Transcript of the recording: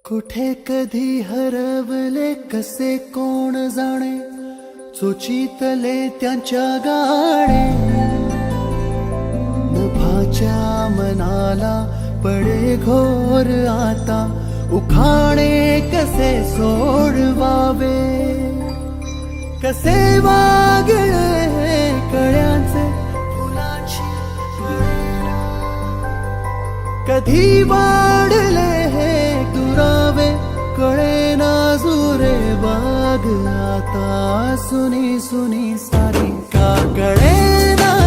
कुठे कधी हरवले कसे कोण जाणे, चोचीतले त्यांच्या गाणे. नभाच्या मनाला पडे घोर आता, उखाणे कसे सोडवावे. कसे वागळे कळ्यांचे फुलाची कळेना, कधी वाढले हे दुरावे कळेना जुरे बाग. आता सुनी सुनी सारी का कळेना.